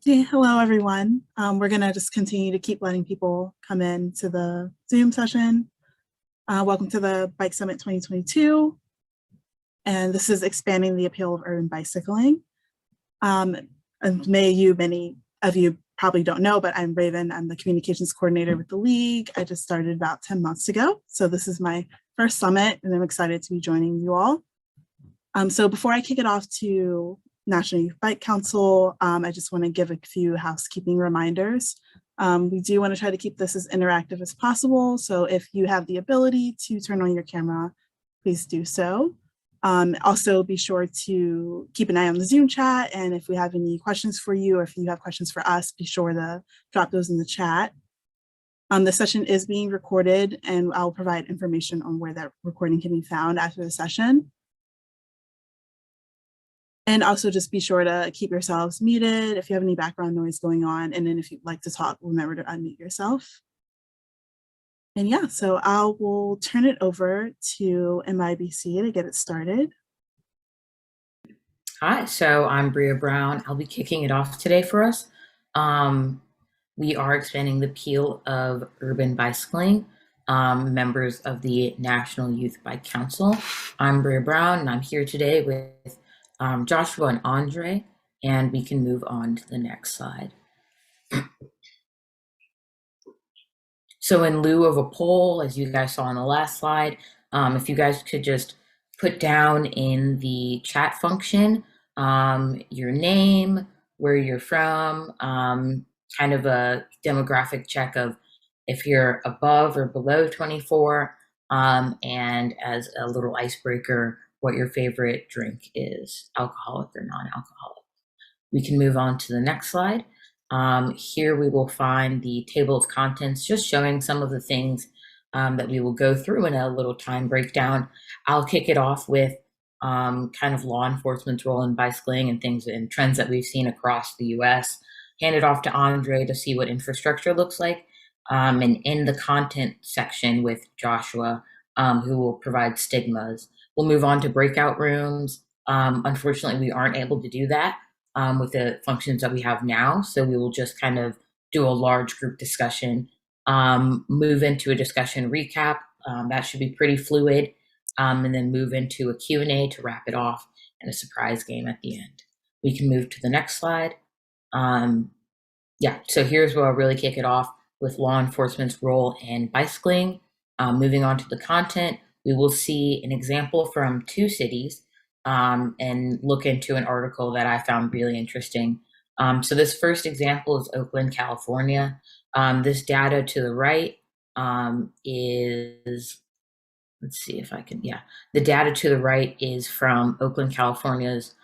Hey, hello everyone. We're gonna just continue to keep letting people come in to the Zoom session. Welcome to the Bike Summit 2022. And this is expanding the appeal of urban bicycling. And many of you probably don't know, but I'm Raven. I'm the communications coordinator with the league. I just started about 10 months ago. So this is my first summit and I'm excited to be joining you all. So before I kick it off to National Youth Bike Council, I just want to give a few housekeeping reminders. We do want to try to keep this as interactive as possible. So if you have the ability to turn on your camera, please do so. Also be sure to keep an eye on the Zoom chat. And if we have any questions for you, or if you have questions for us, be sure to drop those in the chat. The session is being recorded and I'll provide information on where that recording can be found after the session. And also just be sure to keep yourselves muted if you have any background noise going on. And then if you'd like to talk, remember to unmute yourself. And yeah, so I will turn it over to MIBC to get it started. Hi, so I'm Bria Brown. I'll be kicking it off today for us. We are expanding the appeal of urban bicycling. Members of the National Youth Bike Council. I'm Bria Brown and I'm here today with Joshua and Andre, and we can move on to the next slide. So in lieu of a poll, as you guys saw on the last slide, if you guys could just put down in the chat function your name, where you're from, kind of a demographic check of if you're above or below 24, and as a little icebreaker, what your favorite drink is, alcoholic or non-alcoholic. We can move on to the next slide. Here we will find the table of contents, just showing some of the things that we will go through in a little time breakdown. I'll kick it off with kind of law enforcement's role in bicycling and things and trends that we've seen across the US. Hand it off to Andre to see what infrastructure looks like. And in the content section with Joshua, who will provide stigmas. We'll move on to breakout rooms. Unfortunately, we aren't able to do that with the functions that we have now. So we will just kind of do a large group discussion, move into a discussion recap. That should be pretty fluid. And then move into a Q&A to wrap it off and a surprise game at the end. We can move to the next slide. Yeah, so here's where I'll really kick it off with law enforcement's role in bicycling. Moving on to the content, we will see an example from 2 cities and look into an article that I found really interesting. So this first example is Oakland, California. This data to the right is, let's see if I can, yeah. The data to the right is from Oakland, California's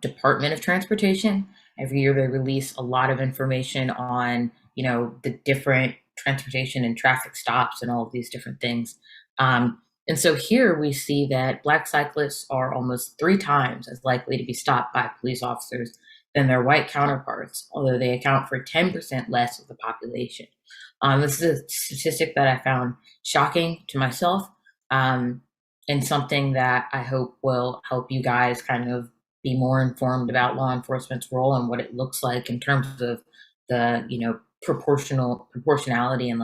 Department of Transportation. Every year they release a lot of information on, the different transportation and traffic stops and all of these different things. And so here we see that Black cyclists are almost 3 times as likely to be stopped by police officers than their white counterparts, although they account for 10% less of the population. This is a statistic that I found shocking to myself, and something that I hope will help you guys kind of be more informed about law enforcement's role and what it looks like in terms of the, proportionality and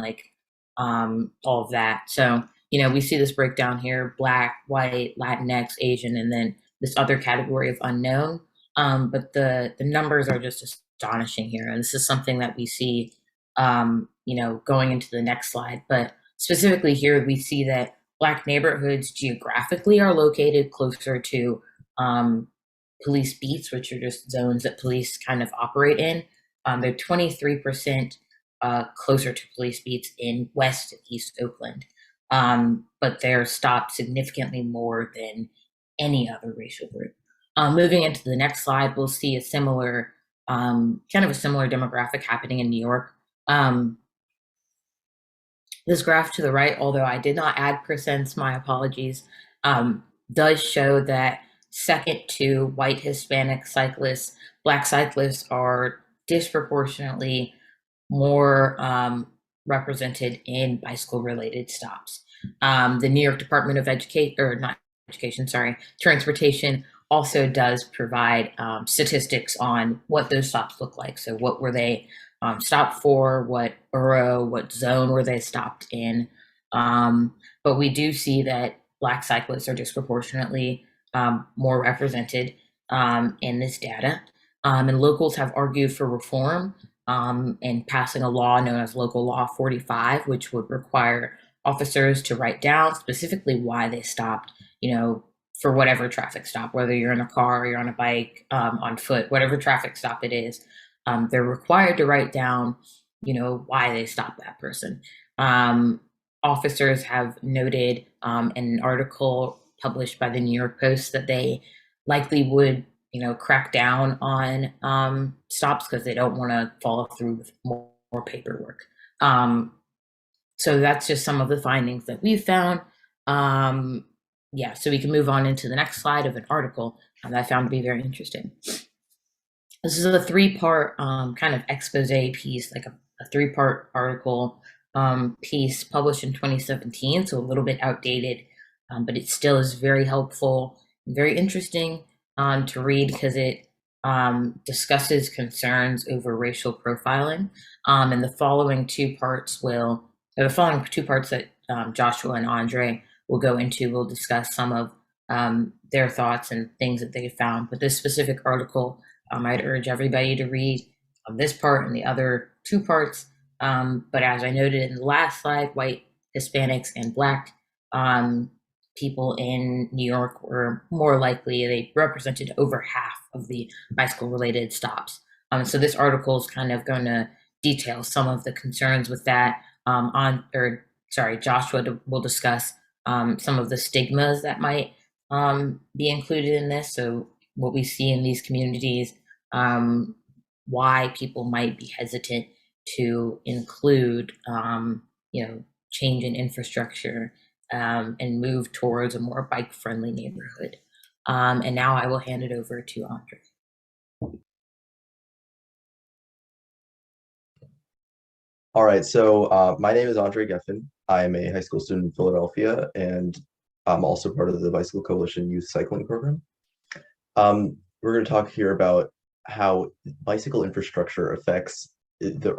all of that. So, we see this breakdown here: Black, white, Latinx, Asian, and then this other category of unknown. But the numbers are just astonishing here. And this is something that we see, going into the next slide. But specifically here, we see that Black neighborhoods geographically are located closer to police beats, which are just zones that police kind of operate in. They're 23% closer to police beats in West and East Oakland. But they're stopped significantly more than any other racial group. Moving into the next slide, we'll see a similar, kind of a similar demographic happening in New York. This graph to the right, although I did not add percents, my apologies, does show that second to white Hispanic cyclists, Black cyclists are disproportionately more represented in bicycle-related stops. The New York Department of Transportation also does provide statistics on what those stops look like. So what were they stopped for, what borough, what zone were they stopped in. But we do see that Black cyclists are disproportionately more represented in this data. And locals have argued for reform and passing a law known as Local Law 45, which would require officers to write down specifically why they stopped, for whatever traffic stop, whether you're in a car or you're on a bike, on foot, whatever traffic stop it is, they're required to write down, why they stopped that person. Officers have noted in an article published by the New York Post that they likely would, crack down on stops because they don't want to follow through with more paperwork. So that's just some of the findings that we've found. Yeah, so we can move on into the next slide of an article that I found to be very interesting. This is a 3-part kind of expose piece, like a 3-part article piece published in 2017, so a little bit outdated, but it still is very helpful and very interesting to read because it discusses concerns over racial profiling. And the following two parts that Joshua and Andre will go into, will discuss some of their thoughts and things that they found. But this specific article, I'd urge everybody to read this part and the other 2 parts. But as I noted in the last slide, white, Hispanics, and Black people in New York were more likely, they represented over half of the bicycle-related stops. So this article is kind of going to detail some of the concerns with that. Joshua will discuss some of the stigmas that might be included in this. So what we see in these communities, why people might be hesitant to include, change in infrastructure and move towards a more bike-friendly neighborhood. And now I will hand it over to Andre. All right, so my name is Andre Geffen. I'm a high school student in Philadelphia, and I'm also part of the Bicycle Coalition Youth Cycling Program. We're going to talk here about how bicycle infrastructure affects the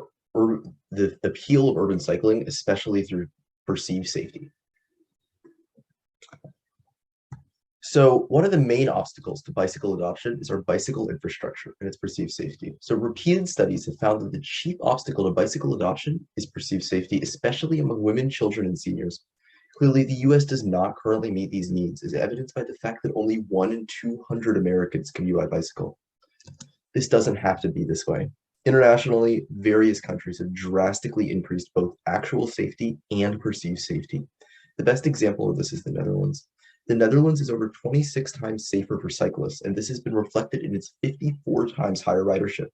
appeal of urban cycling, especially through perceived safety. So one of the main obstacles to bicycle adoption is our bicycle infrastructure and its perceived safety. So repeated studies have found that the chief obstacle to bicycle adoption is perceived safety, especially among women, children, and seniors. Clearly, the US does not currently meet these needs, as evidenced by the fact that only 1 in 200 Americans can by bicycle. This doesn't have to be this way. Internationally, various countries have drastically increased both actual safety and perceived safety. The best example of this is the Netherlands. The Netherlands is over 26 times safer for cyclists, and this has been reflected in its 54 times higher ridership.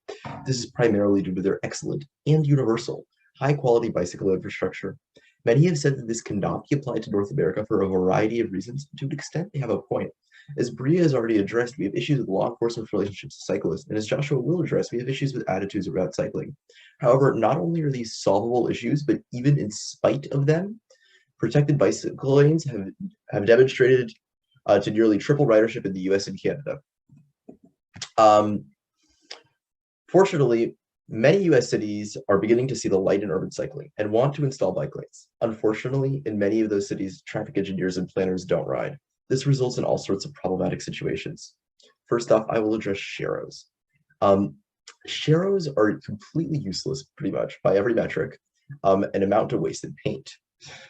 This is primarily due to their excellent and universal high-quality bicycle infrastructure. Many have said that this cannot be applied to North America for a variety of reasons. To an extent, they have a point. As Bria has already addressed, we have issues with law enforcement's relationships to cyclists, and as Joshua will address, we have issues with attitudes around cycling. However, not only are these solvable issues, but even in spite of them, protected bicycle lanes have demonstrated to nearly triple ridership in the US and Canada. Fortunately, many US cities are beginning to see the light in urban cycling and want to install bike lanes. Unfortunately, in many of those cities, traffic engineers and planners don't ride. This results in all sorts of problematic situations. First off, I will address sharrows. Sharrows are completely useless, pretty much, by every metric, and amount to wasted paint.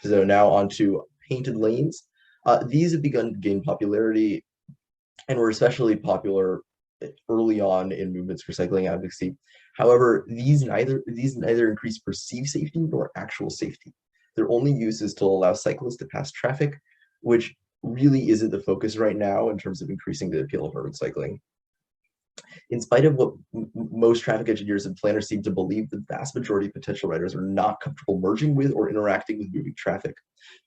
So now onto painted lanes. These have begun to gain popularity and were especially popular early on in movements for cycling advocacy. However, these neither increase perceived safety nor actual safety. Their only use is to allow cyclists to pass traffic, which really isn't the focus right now in terms of increasing the appeal of urban cycling. In spite of what most traffic engineers and planners seem to believe, the vast majority of potential riders are not comfortable merging with or interacting with moving traffic.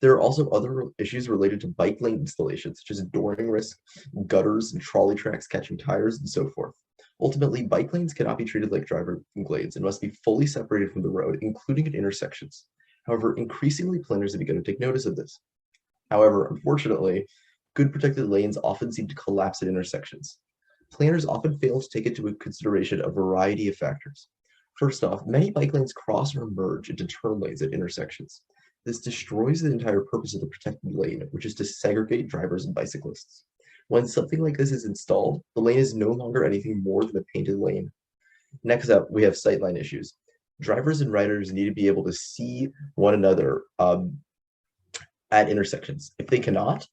There are also other issues related to bike lane installations, such as dooring risk, gutters and trolley tracks catching tires, and so forth. Ultimately, bike lanes cannot be treated like driving lanes and must be fully separated from the road, including at intersections. However, increasingly planners have begun to take notice of this. However, unfortunately, Good protected lanes often seem to collapse at intersections. Planners often fail to take into consideration a variety of factors. First off, many bike lanes cross or merge into turn lanes at intersections. This destroys the entire purpose of the protected lane, which is to segregate drivers and bicyclists. When something like this is installed, the lane is no longer anything more than a painted lane. Next up, we have sightline issues. Drivers and riders need to be able to see one another at intersections. If they cannot,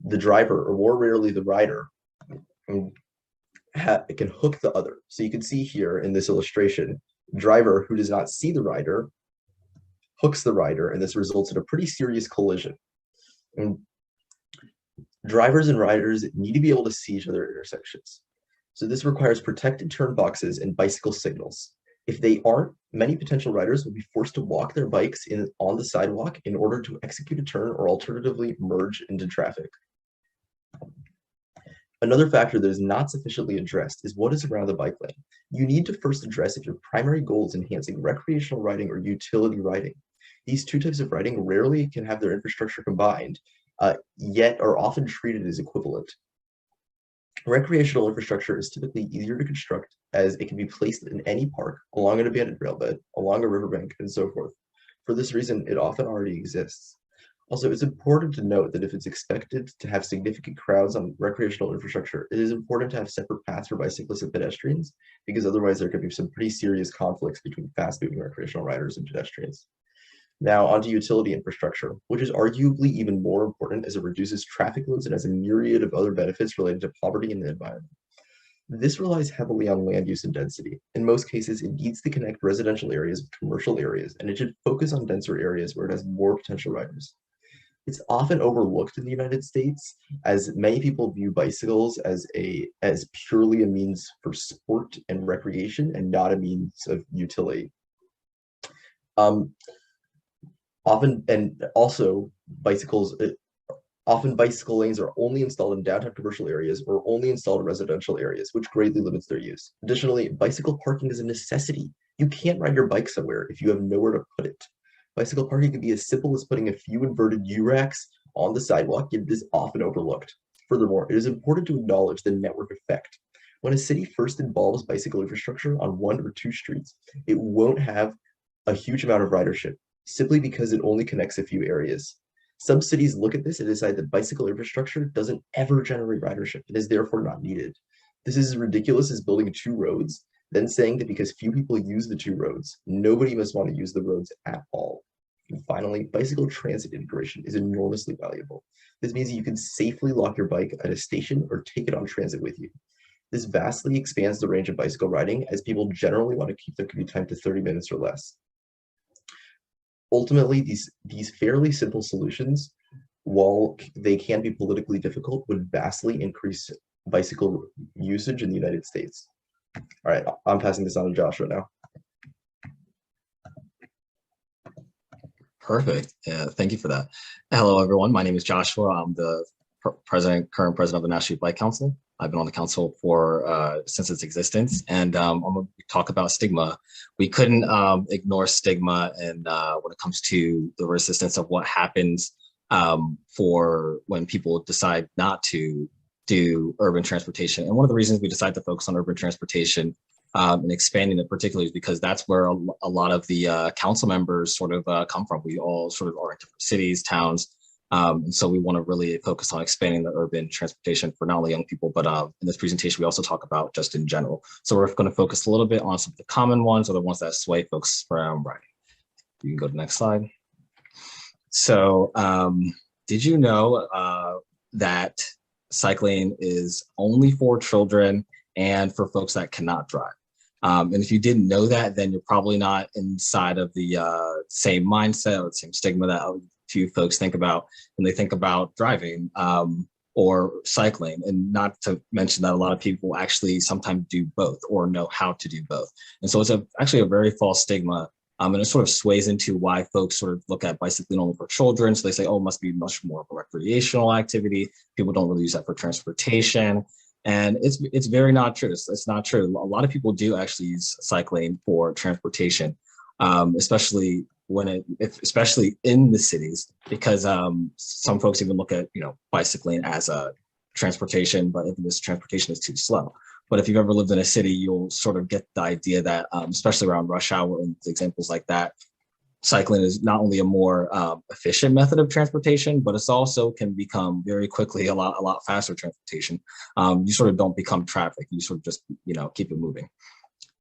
the driver, or more rarely the rider, can hook the other. So you can see here in this illustration, driver who does not see the rider hooks the rider, and this results in a pretty serious collision. And drivers and riders need to be able to see each other at intersections. So this requires protected turn boxes and bicycle signals. If they aren't, many potential riders will be forced to walk their bikes on the sidewalk in order to execute a turn or alternatively merge into traffic. Another factor that is not sufficiently addressed is what is around the bike lane. You need to first address if your primary goal is enhancing recreational riding or utility riding. These two types of riding rarely can have their infrastructure combined, yet are often treated as equivalent. Recreational infrastructure is typically easier to construct as it can be placed in any park, along an abandoned railbed, along a riverbank, and so forth. For this reason, it often already exists. Also, it's important to note that if it's expected to have significant crowds on recreational infrastructure, it is important to have separate paths for bicyclists and pedestrians, because otherwise there could be some pretty serious conflicts between fast-moving recreational riders and pedestrians. Now onto utility infrastructure, which is arguably even more important as it reduces traffic loads and has a myriad of other benefits related to poverty and the environment. This relies heavily on land use and density. In most cases, it needs to connect residential areas with commercial areas, and it should focus on denser areas where it has more potential riders. It's often overlooked in the United States, as many people view bicycles as purely a means for sport and recreation and not a means of utility. Often bicycle lanes are only installed in downtown commercial areas or only installed in residential areas, which greatly limits their use. Additionally, bicycle parking is a necessity. You can't ride your bike somewhere if you have nowhere to put it. Bicycle parking can be as simple as putting a few inverted U-racks on the sidewalk, yet it is often overlooked. Furthermore, it is important to acknowledge the network effect. When a city first involves bicycle infrastructure on one or two streets, it won't have a huge amount of ridership, simply because it only connects a few areas. Some cities look at this and decide that bicycle infrastructure doesn't ever generate ridership and is therefore not needed. This is as ridiculous as building 2 roads, then saying that because few people use the 2 roads, nobody must want to use the roads at all. And finally, bicycle transit integration is enormously valuable. This means that you can safely lock your bike at a station or take it on transit with you. This vastly expands the range of bicycle riding, as people generally want to keep their commute time to 30 minutes or less. Ultimately, these fairly simple solutions, while they can be politically difficult, would vastly increase bicycle usage in the United States. All right, I'm passing this on to Joshua now. Perfect. Thank you for that. Hello, everyone. My name is Joshua. I'm the current president of the National Youth Bike Council. I've been on the council for since its existence, and I'm going to talk about stigma. We couldn't ignore stigma, and when it comes to the resistance of what happens for when people decide not to do urban transportation. And one of the reasons we decided to focus on urban transportation and expanding it particularly is because that's where a lot of the council members sort of come from. We all sort of are in different cities, towns. And so we want to really focus on expanding the urban transportation for not only young people, but in this presentation, we also talk about just in general. So we're going to focus a little bit on some of the common ones or the ones that sway folks from riding. You can go to the next slide. So did you know that cycling is only for children and for folks that cannot drive? And if you didn't know that, then you're probably not inside of the same mindset or the same stigma that few folks think about when they think about driving or cycling. And not to mention that a lot of people actually sometimes do both or know how to do both. And so it's actually a very false stigma. And it sort of sways into why folks sort of look at bicycling only for children. So they say, oh, it must be much more of a recreational activity. People don't really use that for transportation. And it's very not true. It's not true. A lot of people do actually use cycling for transportation, especially especially in the cities, because some folks even look at, bicycling as a transportation, but if this transportation is too slow. But if you've ever lived in a city, you'll sort of get the idea that, especially around rush hour and examples like that, cycling is not only a more efficient method of transportation, but it's also can become very quickly a lot faster transportation. You sort of don't become traffic. You sort of just, keep it moving.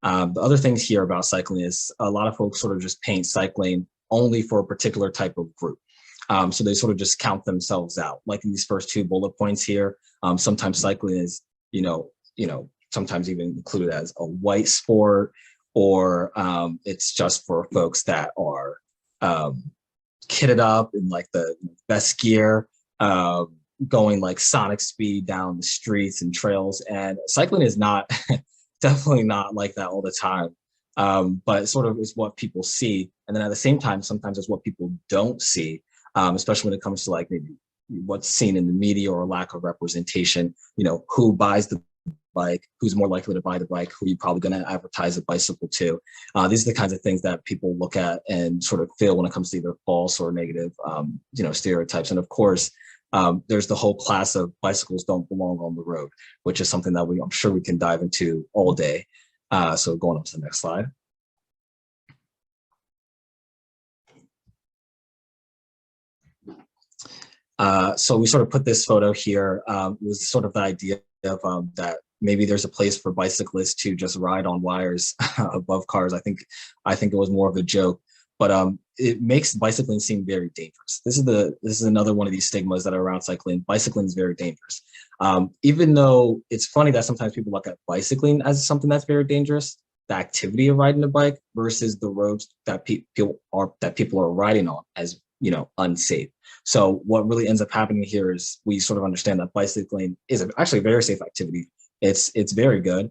The other things here about cycling is a lot of folks sort of just paint cycling only for a particular type of group. So they sort of just count themselves out. Like in these first 2 bullet points here, sometimes cycling is, sometimes even included as a white sport, or it's just for folks that are kitted up in like the best gear, going like sonic speed down the streets and trails. And cycling is not, definitely not like that all the time. But it sort of is what people see. And then at the same time, sometimes it's what people don't see, especially when it comes to like maybe what's seen in the media or lack of representation, who buys the bike, who's more likely to buy the bike, who you're probably going to advertise a bicycle to. These are the kinds of things that people look at and sort of feel when it comes to either false or negative, stereotypes. And of course, there's the whole class of bicycles don't belong on the road, which is something that I'm sure we can dive into all day. So going up to the next slide. So we sort of put this photo here. It was sort of the idea of that maybe there's a place for bicyclists to just ride on wires above cars. I think it was more of a joke, but it makes bicycling seem very dangerous. This is another one of these stigmas that are around cycling. Bicycling is very dangerous. Even though it's funny that sometimes people look at bicycling as something that's very dangerous, the activity of riding a bike versus the roads that people are riding on as unsafe. So what really ends up happening here is we sort of understand that bicycling is actually a very safe activity. It's very good.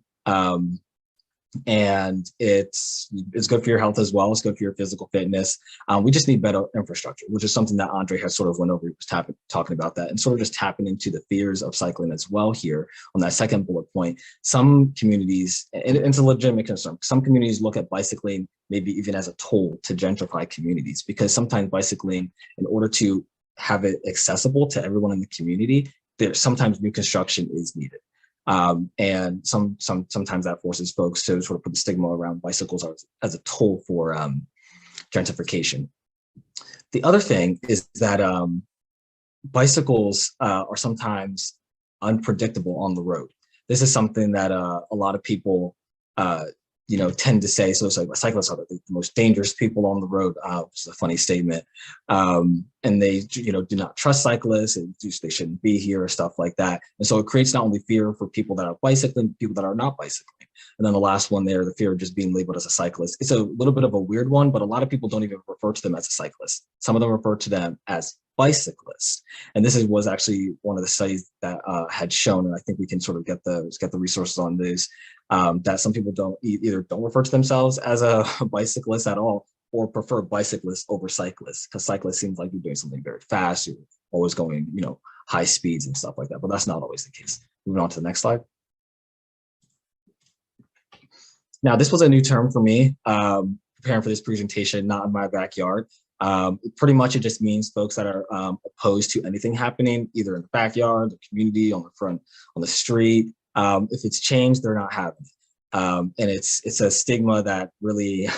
And it's good for your health as well. It's good for your physical fitness. We just need better infrastructure, which is something that Andre has sort of went over. He was talking about that and sort of just tapping into the fears of cycling as well here on that second bullet point. Some communities, and it's a legitimate concern, some communities look at bicycling maybe even as a tool to gentrify communities, because sometimes bicycling, in order to have it accessible to everyone in the community, sometimes new construction is needed. And sometimes that forces folks to sort of put the stigma around bicycles as a tool for gentrification. The other thing is that bicycles are sometimes unpredictable on the road. This is something that a lot of people tend to say. So it's like cyclists are the most dangerous people on the road, which is a funny statement. And they, do not trust cyclists, and they shouldn't be here or stuff like that. And so it creates not only fear for people that are bicycling, people that are not bicycling. And then the last one there, the fear of just being labeled as a cyclist. It's a little bit of a weird one, but a lot of people don't even refer to them as a cyclist. Some of them refer to them as bicyclists. And this was actually one of the studies that had shown, and I think we can sort of get the resources on this, that some people don't refer to themselves as a bicyclist at all, or prefer bicyclists over cyclists, because cyclists seems like you're doing something very fast, you're always going, high speeds and stuff like that, but that's not always the case. Moving on to the next slide. Now, this was a new term for me, preparing for this presentation, not in my backyard. Pretty much it just means folks that are opposed to anything happening, either in the backyard, the community, on the front, on the street. If it's changed, they're not having it. And it's a stigma that really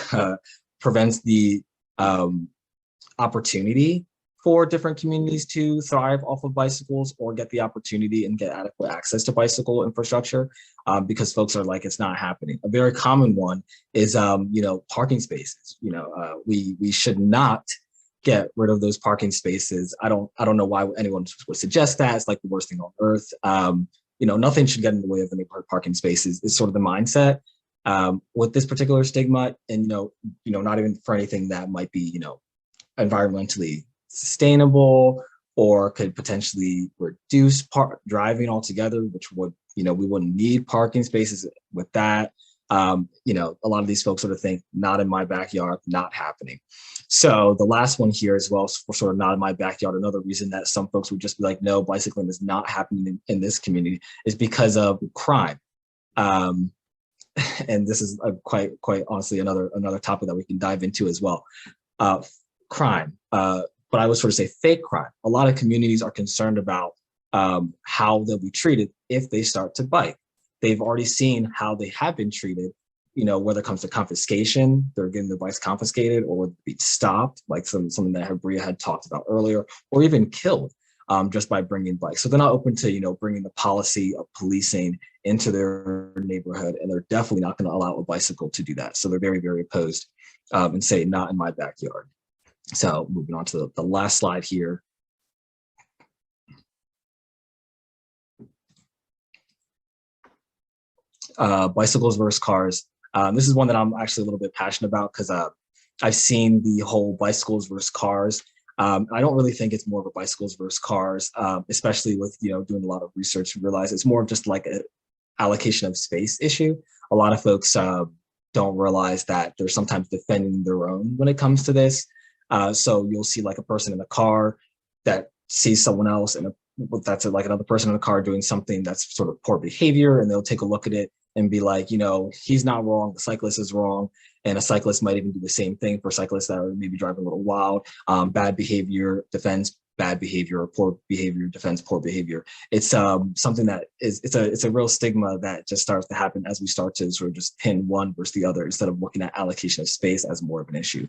prevents the opportunity for different communities to thrive off of bicycles or get the opportunity and get adequate access to bicycle infrastructure, because folks are like, it's not happening. A very common one is, parking spaces. We should not get rid of those parking spaces. I don't know why anyone would suggest that. It's like the worst thing on earth. Nothing should get in the way of any parking spaces is sort of the mindset. With this particular stigma, and not even for anything that might be environmentally sustainable or could potentially reduce driving altogether, which would we wouldn't need parking spaces with that. A lot of these folks sort of think, not in my backyard, not happening. So the last one here as well, for sort of not in my backyard, another reason that some folks would just be like, no, bicycling is not happening in this community, is because of crime. And this is quite honestly another topic that we can dive into as well. crime, but I would sort of say fake crime. A lot of communities are concerned about how they'll be treated if they start to bike. They've already seen how they have been treated, whether it comes to confiscation, they're getting their bikes confiscated or be stopped, like something that Bria had talked about earlier, or even killed just by bringing bikes. So they're not open to, bringing the policy of policing into their neighborhood, and they're definitely not going to allow a bicycle to do that. So they're very, very opposed and say, not in my backyard. So moving on to the last slide here. Bicycles versus cars. This is one that I'm actually a little bit passionate about because I've seen the whole bicycles versus cars. I don't really think it's more of a bicycles versus cars, especially with doing a lot of research and realize it's more of just like an allocation of space issue. A lot of folks don't realize that they're sometimes defending their own when it comes to this. So you'll see like a person in a car that sees someone else and that's like another person in the car doing something that's sort of poor behavior, and they'll take a look at it and be like, he's not wrong, the cyclist is wrong. And a cyclist might even do the same thing for cyclists that are maybe driving a little wild. Bad behavior defends bad behavior, or poor behavior defends poor behavior. It's something that it's a real stigma that just starts to happen as we start to sort of just pin one versus the other instead of looking at allocation of space as more of an issue.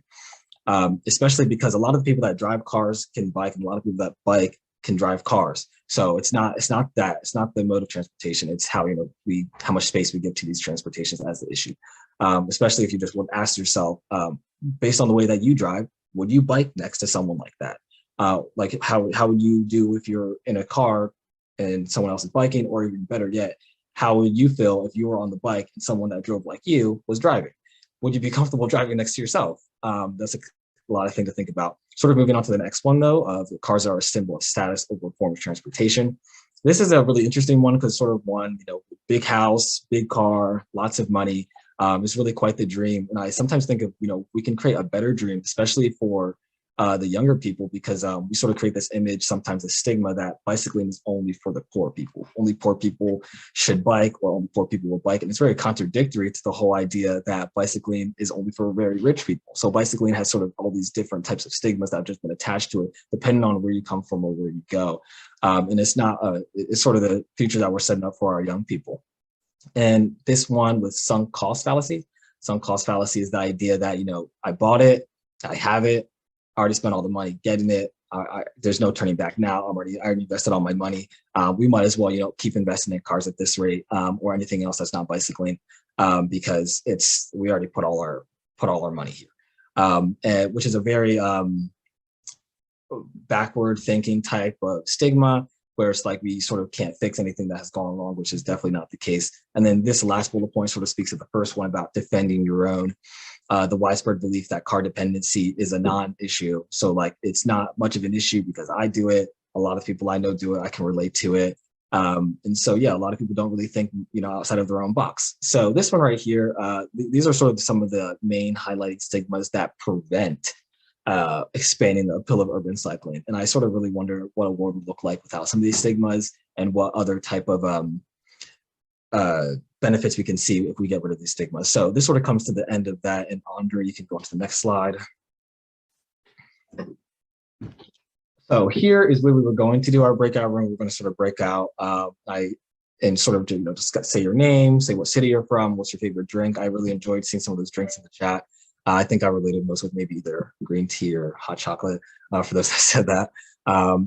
Especially because a lot of the people that drive cars can bike, and a lot of people that bike can drive cars. So it's not the mode of transportation. It's how how much space we give to these transportations as the issue. Especially if you just would ask yourself, based on the way that you drive, would you bike next to someone like that? Like how would you do if you're in a car and someone else is biking, or even better yet, how would you feel if you were on the bike and someone that drove like you was driving? Would you be comfortable driving next to yourself? That's a lot of things to think about. Sort of moving on to the next one though, cars are a symbol of status over a form of transportation. This is a really interesting one because sort of one, big house, big car, lots of money. It's really quite the dream. And I sometimes think of, we can create a better dream, especially for the younger people, because we sort of create this image, sometimes a stigma that bicycling is only for the poor people. Only poor people should bike, or only poor people will bike. And it's very contradictory to the whole idea that bicycling is only for very rich people. So bicycling has sort of all these different types of stigmas that have just been attached to it, depending on where you come from or where you go. And it's sort of the future that we're setting up for our young people. And this one with sunk cost fallacy. Sunk cost fallacy is the idea that, I bought it, I have it, I already spent all the money getting it. There's no turning back now. I already invested all my money. We might as well, keep investing in cars at this rate, or anything else that's not bicycling, because we already put all our money here, and which is a very backward thinking type of stigma, where it's like we sort of can't fix anything that has gone wrong, which is definitely not the case. And then this last bullet point sort of speaks to the first one about defending your own. The widespread belief that car dependency is a non-issue. So like, it's not much of an issue because I do it. A lot of people I know do it. I can relate to it. And so, yeah, a lot of people don't really think, outside of their own box. So this one right here, these are sort of some of the main highlighting stigmas that prevent expanding the appeal of urban cycling. And I sort of really wonder what a world would look like without some of these stigmas, and what other type of benefits we can see if we get rid of these stigmas. So this sort of comes to the end of that. And Andre, you can go on to the next slide. So here is where we were going to do our breakout room. We're going to sort of break out and sort of just say your name, say what city you're from, what's your favorite drink. I really enjoyed seeing some of those drinks in the chat. I think I related most with maybe either green tea or hot chocolate, for those that said that.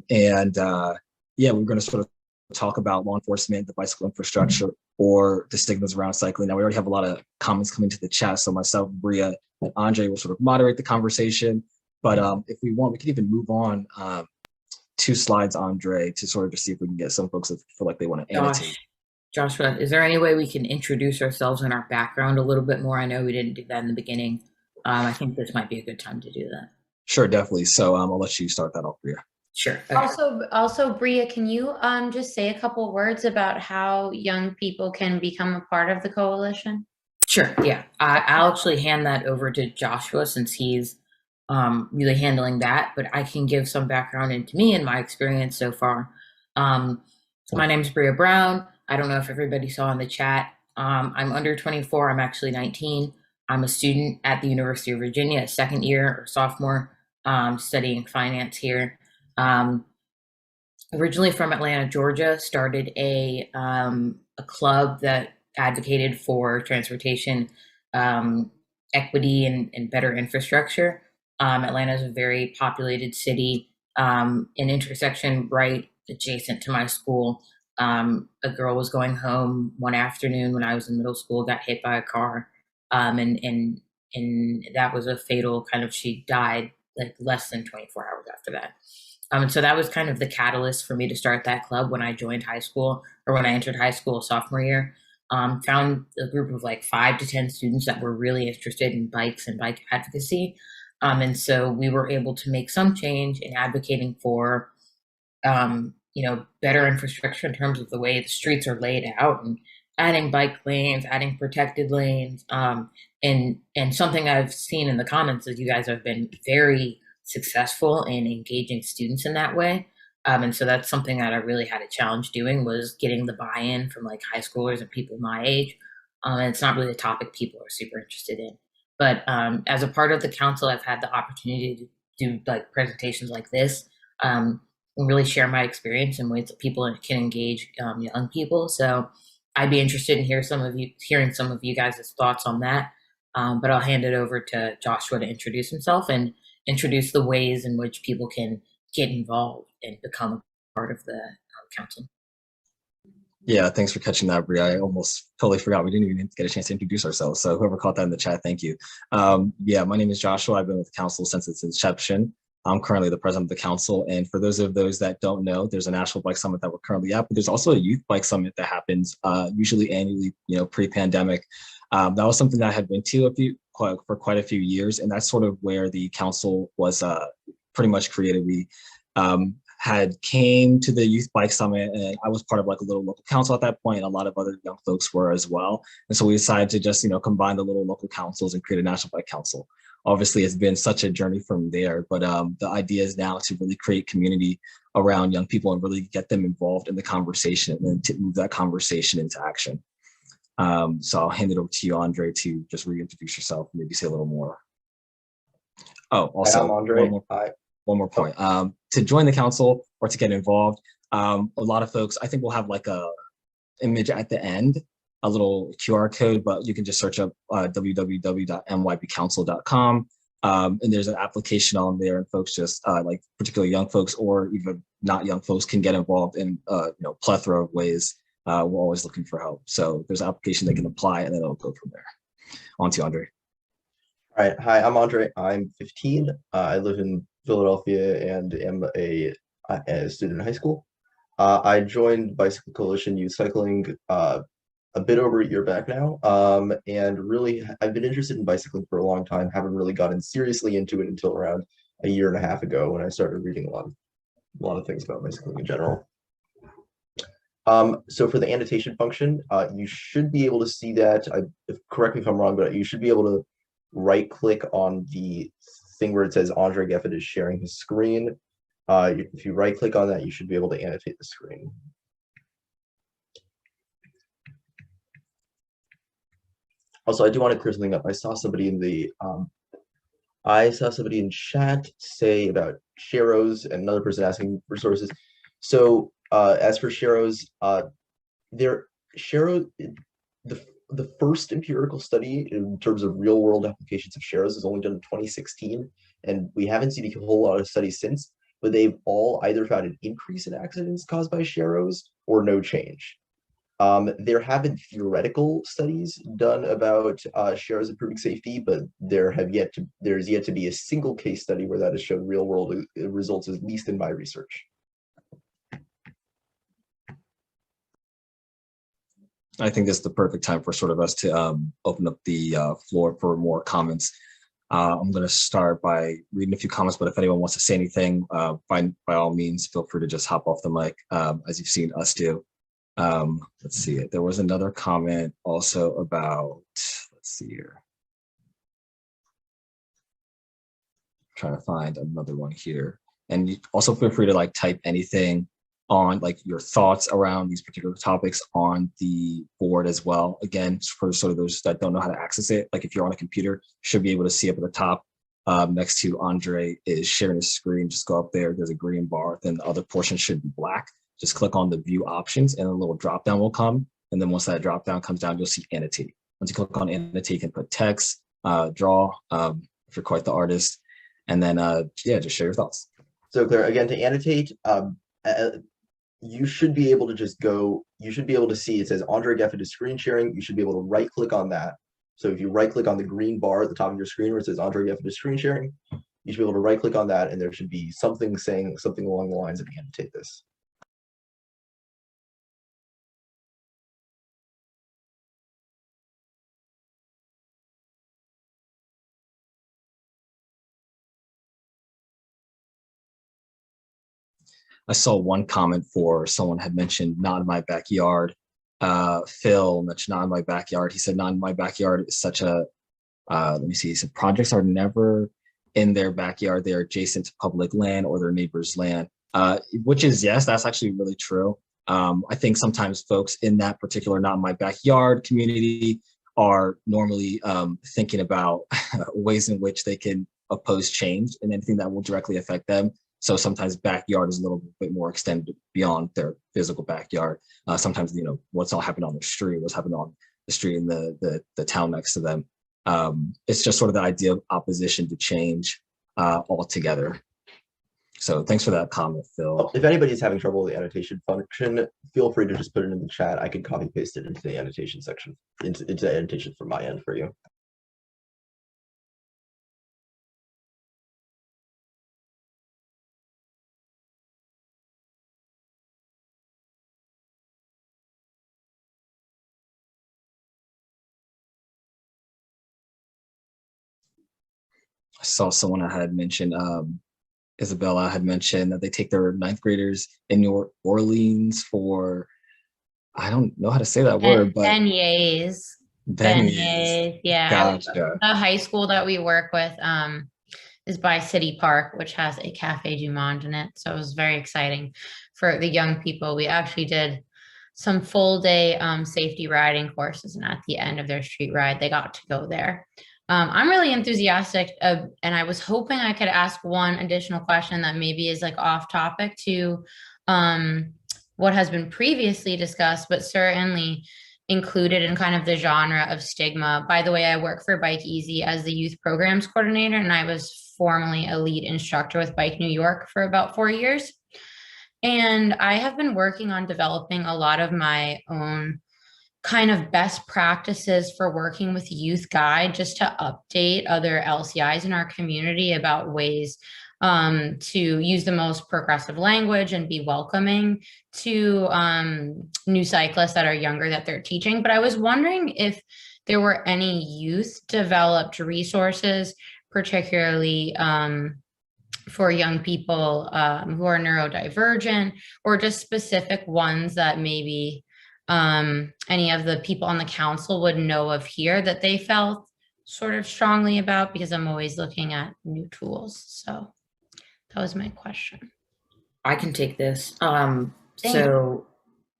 Yeah, we're going to sort of talk about law enforcement, the bicycle infrastructure, or the stigmas around cycling. Now, we already have a lot of comments coming to the chat, so myself, Bria, and Andre will sort of moderate the conversation. But if we want, we can even move on 2 slides, Andre, to sort of just see if we can get some folks that feel like they want to annotate. Joshua, is there any way we can introduce ourselves and our background a little bit more? I know we didn't do that in the beginning. I think this might be a good time to do that. Sure, definitely. So I'll let you start that off, Bria. Sure. Okay. Also, Bria, can you just say a couple words about how young people can become a part of the coalition? Sure. Yeah, I'll actually hand that over to Joshua since he's really handling that. But I can give some background into me and my experience so far. So my name is Bria Brown. I don't know if everybody saw in the chat. I'm under 24. I'm actually 19. I'm a student at the University of Virginia, second year or sophomore, studying finance here. Originally from Atlanta, Georgia, started a club that advocated for transportation equity and better infrastructure. Atlanta is a very populated city. An intersection right adjacent to my school. A girl was going home one afternoon when I was in middle school, got hit by a car, and that was a fatal kind of. She died like less than 24 hours after that. And so that was kind of the catalyst for me to start that club when I joined high school, or when I entered high school sophomore year. Found a group of like 5 to 10 students that were really interested in bikes and bike advocacy. And so we were able to make some change in advocating for, better infrastructure in terms of the way the streets are laid out, and adding bike lanes, adding protected lanes. And something I've seen in the comments is you guys have been very successful in engaging students in that way. And so that's something that I really had a challenge doing, was getting the buy-in from like high schoolers and people my age. And it's not really a topic people are super interested in. But as a part of the council, I've had the opportunity to do like presentations like this, and really share my experience in ways that people can engage young people. So I'd be interested in hearing some of you guys' thoughts on that. But I'll hand it over to Joshua to introduce himself and introduce the ways in which people can get involved and become a part of the council. Yeah, thanks for catching that, Bria. I almost totally forgot. We didn't even get a chance to introduce ourselves. So whoever caught that in the chat, thank you. Yeah, my name is Joshua. I've been with the council since its inception. I'm currently the president of the council. And for those that don't know, there's a national bike summit that we're currently at, but there's also a youth bike summit that happens usually annually, pre-pandemic. That was something that I had been to for quite a few years. And that's sort of where the council was pretty much created. We had came to the youth bike summit, and I was part of like a little local council at that point, and a lot of other young folks were as well. And so we decided to just, combine the little local councils and create a national bike council. Obviously, it's been such a journey from there, but the idea is now to really create community around young people and really get them involved in the conversation and to move that conversation into action. So I'll hand it over to you, Andre, to just reintroduce yourself, maybe say a little more. Oh, also, Hi, I'm Andre. One more point. To join the council or to get involved, a lot of folks, I think we'll have like a image at the end, a little QR code, but you can just search up www.mybcouncil.com. And there's an application on there, and folks just like particularly young folks or even not young folks can get involved in plethora of ways. We're always looking for help. So there's an application they can apply, and then it'll go from there. On to you, Andre. All right. Hi, I'm Andre. I'm 15. I live in Philadelphia and am a student in high school. I joined Bicycle Coalition Youth Cycling a bit over a year back now, and really I've been interested in bicycling for a long time. Haven't really gotten seriously into it until around a year and a half ago, when I started reading a lot of things about bicycling in general. So for the annotation function, you should be able to see that. Correct me if I'm wrong, but you should be able to right-click on the thing where it says Andre Geffett is sharing his screen. If you right-click on that, you should be able to annotate the screen. Also, I do want to clear something up. I saw somebody in chat say about Sharrows, and another person asking for sources. So as for Sharrows, the first empirical study in terms of real world applications of Sharrows is only done in 2016, and we haven't seen a whole lot of studies since, but they've all either found an increase in accidents caused by Sharrows or no change. There have been theoretical studies done about Sharrows improving safety, but there's yet to be a single case study where that has shown real world results, at least in my research. I think this is the perfect time for sort of us to open up the floor for more comments. I'm going to start by reading a few comments, but if anyone wants to say anything, by all means, feel free to just hop off the mic, as you've seen us do. Let's see. There was another comment also about, let's see here. I'm trying to find another one here. And you also feel free to like type anything on like your thoughts around these particular topics on the board as well. Again, for sort of those that don't know how to access it, like if you're on a computer, you should be able to see up at the top next to Andre is sharing the screen. Just go up there, there's a green bar, then the other portion should be black. Just click on the view options and a little drop down will come. And then once that drop down comes down, you'll see annotate. Once you click on annotate, you can put text, draw, if you're quite the artist, and then yeah, just share your thoughts. So Claire, again, to annotate, you should be able to just go, you should be able to see, it says Andre Geffen is screen sharing. You should be able to right click on that. So if you right click on the green bar at the top of your screen where it says Andre Geffen is screen sharing, you should be able to right click on that and there should be something saying something along the lines of annotate this. I saw one comment for someone had mentioned not in my backyard. Phil mentioned not in my backyard. He said not in my backyard is such a, let me see, he said projects are never in their backyard. They're adjacent to public land or their neighbor's land, which is, yes, that's actually really true. I think sometimes folks in that particular not in my backyard community are normally thinking about ways in which they can oppose change and anything that will directly affect them. So sometimes backyard is a little bit more extended beyond their physical backyard. Sometimes, you know, what's all happened on the street, what's happened on the street in the town next to them. It's just sort of the idea of opposition to change altogether. So thanks for that comment, Phil. If anybody's having trouble with the annotation function, feel free to just put it in the chat. I can copy paste it into the annotation section, into the annotation from my end for you. I saw someone I had mentioned, Isabella had mentioned that they take their ninth graders in New Orleans for, I don't know how to say that word, but Beignets. beignets. Yeah. Gotcha. The high school that we work with is by City Park, which has a Cafe du Monde in it. So it was very exciting for the young people. We actually did some full day safety riding courses, and at the end of their street ride, they got to go there. I'm really enthusiastic and I was hoping I could ask one additional question that maybe is like off topic to what has been previously discussed, but certainly included in kind of the genre of stigma. By the way, I work for Bike Easy as the youth programs coordinator, and I was formerly a lead instructor with Bike New York for about 4 years. And I have been working on developing a lot of my own kind of best practices for working with Youth Guide, just to update other LCIs in our community about ways to use the most progressive language and be welcoming to new cyclists that are younger that they're teaching. But I was wondering if there were any youth developed resources, particularly for young people who are neurodivergent, or just specific ones that maybe any of the people on the council would know of here that they felt sort of strongly about, because I'm always looking at new tools. So that was my question. I can take this. So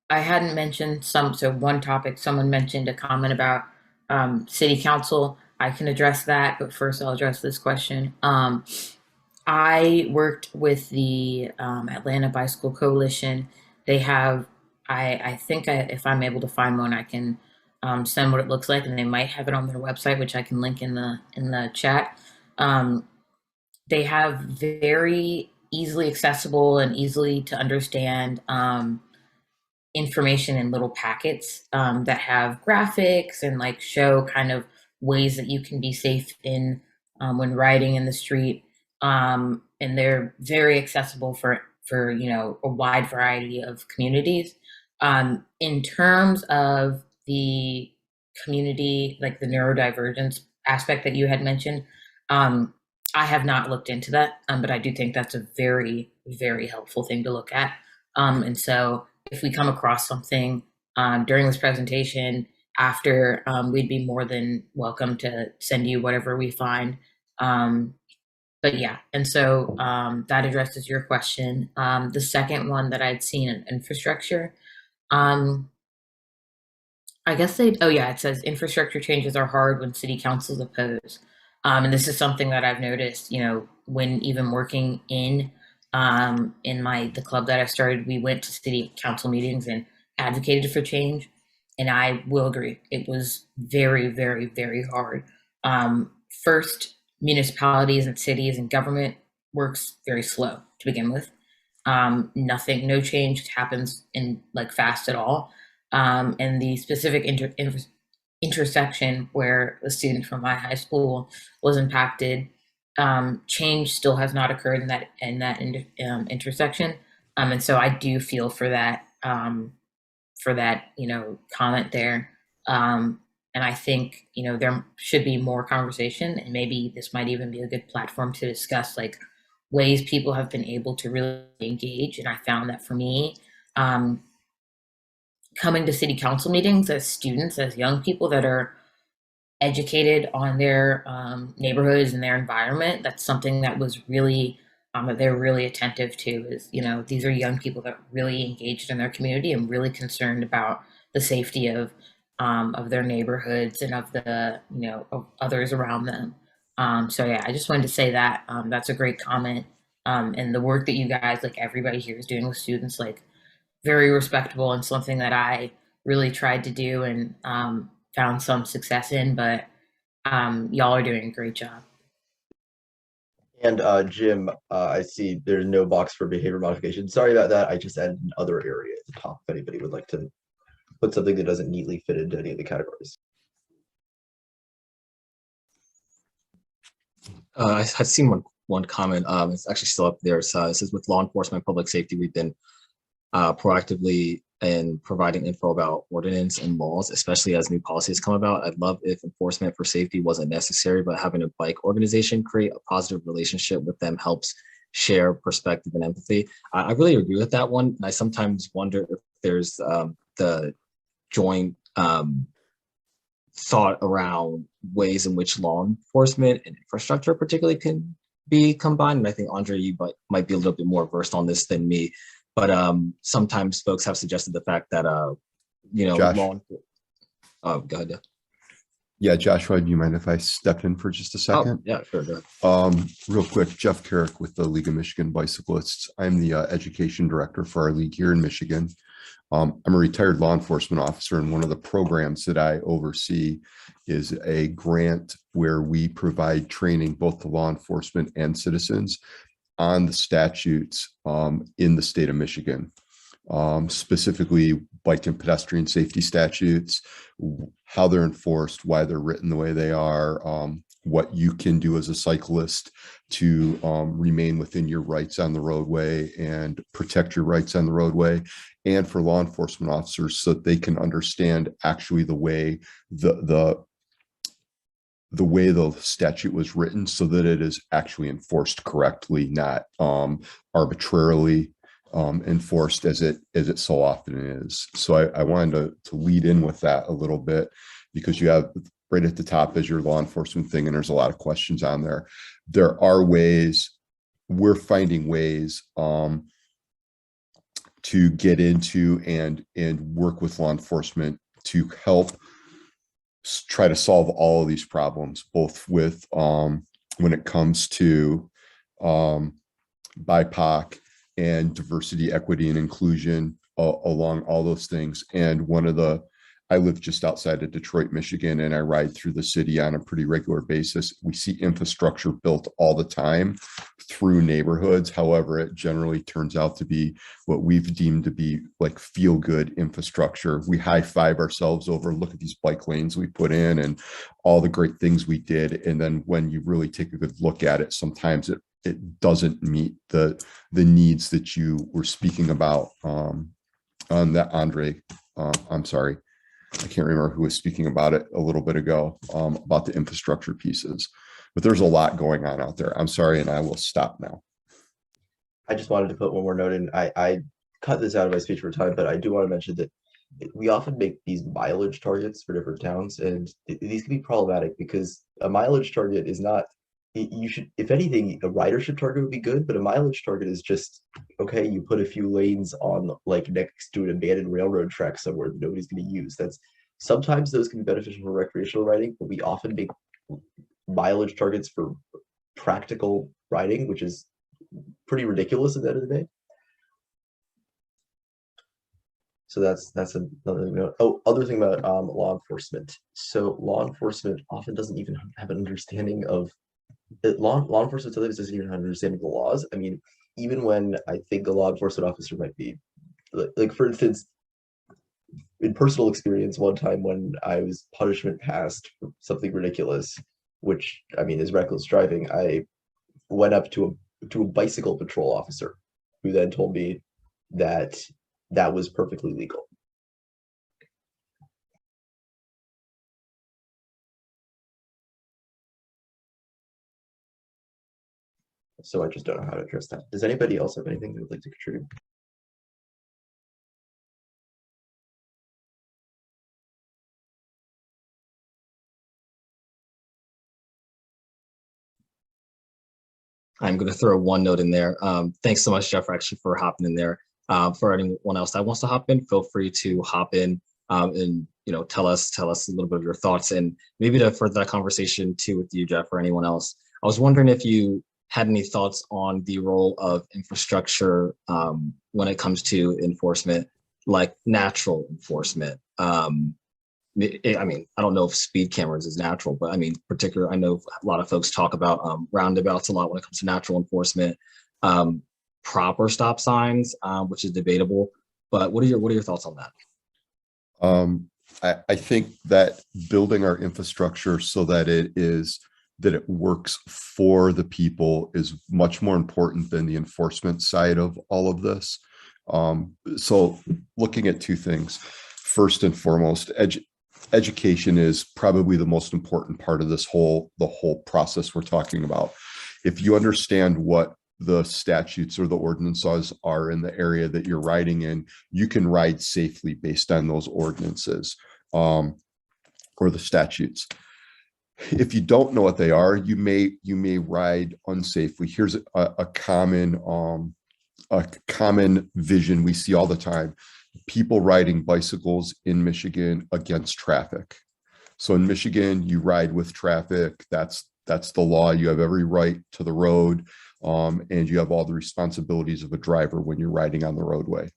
I hadn't mentioned so one topic, someone mentioned a comment about city council. I can address that, but first I'll address this question. I worked with the Atlanta Bicycle Coalition. They have, I think if I'm able to find one, I can send what it looks like, and they might have it on their website, which I can link in the chat. They have very easily accessible and easily to understand information in little packets that have graphics and like show kind of ways that you can be safe in when riding in the street. And they're very accessible for a wide variety of communities. In terms of the community, like the neurodivergence aspect that you had mentioned, I have not looked into that, but I do think that's a very, very helpful thing to look at. And so if we come across something during this presentation after, we'd be more than welcome to send you whatever we find but yeah, and so that addresses your question. The second one that I'd seen in infrastructure, I guess oh yeah, it says infrastructure changes are hard when city councils oppose. And this is something that I've noticed, when even working in the club that I started, we went to city council meetings and advocated for change. And I will agree, it was very, very, very hard. First, municipalities and cities and government works very slow to begin with. No change happens in like fast at all. And the specific intersection where the student from my high school was impacted, change still has not occurred in that intersection. And so I do feel for that comment there. And I think there should be more conversation, and maybe this might even be a good platform to discuss like ways people have been able to really engage. And I found that for me, coming to city council meetings as students, as young people that are educated on their neighborhoods and their environment, that's something that was really that they're really attentive to. Is these are young people that are really engaged in their community and really concerned about the safety of their neighborhoods and of the of others around them. So yeah, I just wanted to say that that's a great comment. And the work that you guys, like everybody here, is doing with students, like very respectable and something that I really tried to do and found some success in. But y'all are doing a great job. And Jim, I see there's no box for behavior modification. Sorry about that. I just added another area at the top if anybody would like to put something that doesn't neatly fit into any of the categories. I had seen one comment. It's actually still up there. So it says, with law enforcement and public safety, we've been proactively in providing info about ordinance and laws, especially as new policies come about. I'd love if enforcement for safety wasn't necessary, but having a bike organization create a positive relationship with them helps share perspective and empathy. I really agree with that one. And I sometimes wonder if there's the joint thought around ways in which law enforcement and infrastructure particularly can be combined. And I think, Andre, you might be a little bit more versed on this than me. But sometimes folks have suggested the fact that, Josh. Oh, go ahead. Yeah, Joshua, do you mind if I step in for just a second? Oh, yeah, sure. Go ahead. Real quick, Jeff Carrick with the League of Michigan Bicyclists. I'm the education director for our league here in Michigan. I'm a retired law enforcement officer, and one of the programs that I oversee is a grant where we provide training both to law enforcement and citizens on the statutes in the state of Michigan, specifically bike and pedestrian safety statutes, how they're enforced, why they're written the way they are, what you can do as a cyclist to remain within your rights on the roadway and protect your rights on the roadway, and for law enforcement officers so that they can understand actually the way the way the statute was written so that it is actually enforced correctly, not arbitrarily enforced as it so often is. So I wanted to lead in with that a little bit, because you have right at the top is your law enforcement thing, and there's a lot of questions on there. There are ways, we're finding ways to get into and work with law enforcement to help try to solve all of these problems, both with when it comes to BIPOC and diversity, equity, and inclusion along all those things. And I live just outside of Detroit, Michigan, and I ride through the city on a pretty regular basis. We see infrastructure built all the time through neighborhoods. However, it generally turns out to be what we've deemed to be like feel-good infrastructure. We high-five ourselves over, look at these bike lanes we put in and all the great things we did. And then when you really take a good look at it, sometimes it doesn't meet the needs that you were speaking about on that, Andre. I'm sorry. I can't remember who was speaking about it a little bit ago, about the infrastructure pieces, but there's a lot going on out there. I'm sorry, and I will stop now. I just wanted to put one more note in. I cut this out of my speech for time, but I do want to mention that we often make these mileage targets for different towns, and these can be problematic because a mileage target is not you should, if anything, a ridership target would be good, but a mileage target is just, okay, you put a few lanes on like next to an abandoned railroad track somewhere that nobody's going to use. That's sometimes those can be beneficial for recreational riding, but we often make mileage targets for practical riding, which is pretty ridiculous at the end of the day. So that's another thing. Oh, other thing about law enforcement. So law enforcement often doesn't even have an understanding of law enforcement sometimes doesn't even have an understanding of the laws. I mean, even when I think a law enforcement officer might be like for instance, in personal experience, one time when I was punishment passed for something ridiculous, which I mean is reckless driving, I went up to a bicycle patrol officer who then told me that that was perfectly legal. So I just don't know how to address that. Does anybody else have anything they would like to contribute? I'm going to throw one note in there. Thanks so much, Jeff, actually, for hopping in there. For anyone else that wants to hop in, feel free to hop in and tell us a little bit of your thoughts, and maybe to further that conversation too with you, Jeff, or anyone else. I was wondering if you had any thoughts on the role of infrastructure when it comes to enforcement, like natural enforcement. I mean, I don't know if speed cameras is natural, but I mean, I know a lot of folks talk about roundabouts a lot when it comes to natural enforcement, proper stop signs, which is debatable. But what are your thoughts on that? I think that building our infrastructure so that it works for the people is much more important than the enforcement side of all of this. So looking at two things. First and foremost, education is probably the most important part of the whole process we're talking about. If you understand what the statutes or the ordinances are in the area that you're riding in, you can ride safely based on those ordinances or the statutes. If you don't know what they are, you may ride unsafely. Here's a common vision we see all the time: people riding bicycles in Michigan against traffic. So in Michigan, you ride with traffic. That's the law. You have every right to the road, and you have all the responsibilities of a driver when you're riding on the roadway.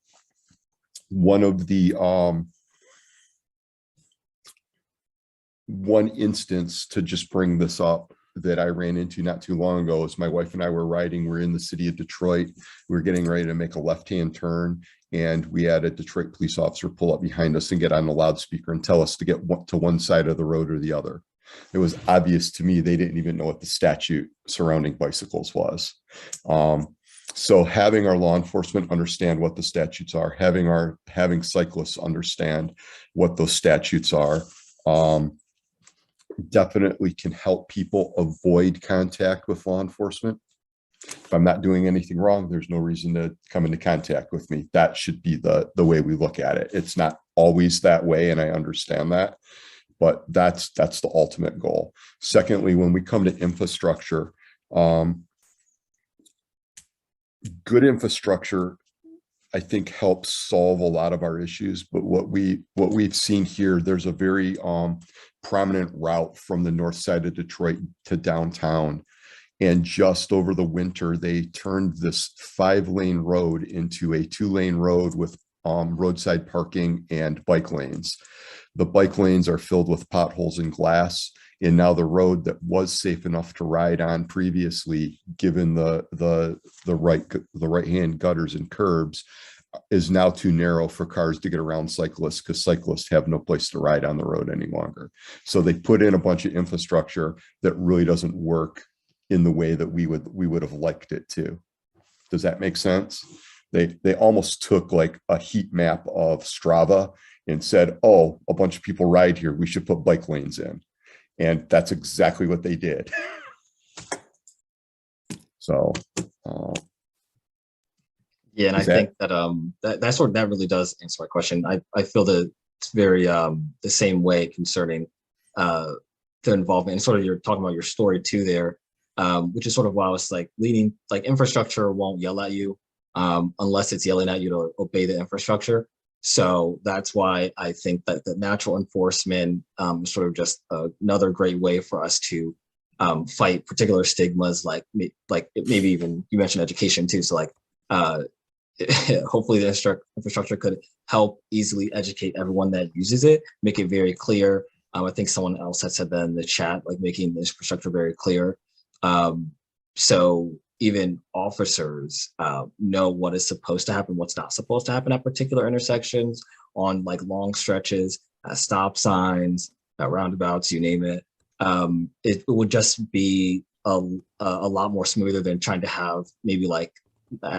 One instance to just bring this up that I ran into not too long ago is my wife and I were riding. We're in the city of Detroit. We were getting ready to make a left-hand turn, and we had a Detroit police officer pull up behind us and get on the loudspeaker and tell us to get to one side of the road or the other. It was obvious to me they didn't even know what the statute surrounding bicycles was. So having our law enforcement understand what the statutes are, having cyclists understand what those statutes are, definitely can help people avoid contact with law enforcement. If I'm not doing anything wrong, there's no reason to come into contact with me. That should be the way we look at it. It's not always that way, and I understand that, but that's the ultimate goal. Secondly, when we come to infrastructure, good infrastructure, I think, helps solve a lot of our issues. But what we've seen here, there's a very prominent route from the north side of Detroit to downtown. And just over the winter, they turned this 5-lane road into a 2-lane road with roadside parking and bike lanes. The bike lanes are filled with potholes and glass. And now the road that was safe enough to ride on previously, given the right-hand gutters and curbs, is now too narrow for cars to get around cyclists, because cyclists have no place to ride on the road any longer. So they put in a bunch of infrastructure that really doesn't work in the way that we would have liked it to. Does that make sense? They almost took like a heat map of Strava and said, oh, a bunch of people ride here, we should put bike lanes in. And that's exactly what they did. So yeah, and I think that that really does answer my question. I feel that it's very the same way concerning the involvement, and sort of you're talking about your story too there. which is sort of why I was like leaning, like infrastructure won't yell at you unless it's yelling at you to obey the infrastructure. So that's why I think that the natural enforcement is sort of just another great way for us to fight particular stigmas, like maybe even you mentioned education too. So like hopefully the infrastructure could help easily educate everyone that uses it, make it very clear. I think someone else had said that in the chat, like making the infrastructure very clear. So even officers know what is supposed to happen, what's not supposed to happen at particular intersections, on like long stretches, stop signs, roundabouts, you name it. It would just be a lot more smoother than trying to have maybe like,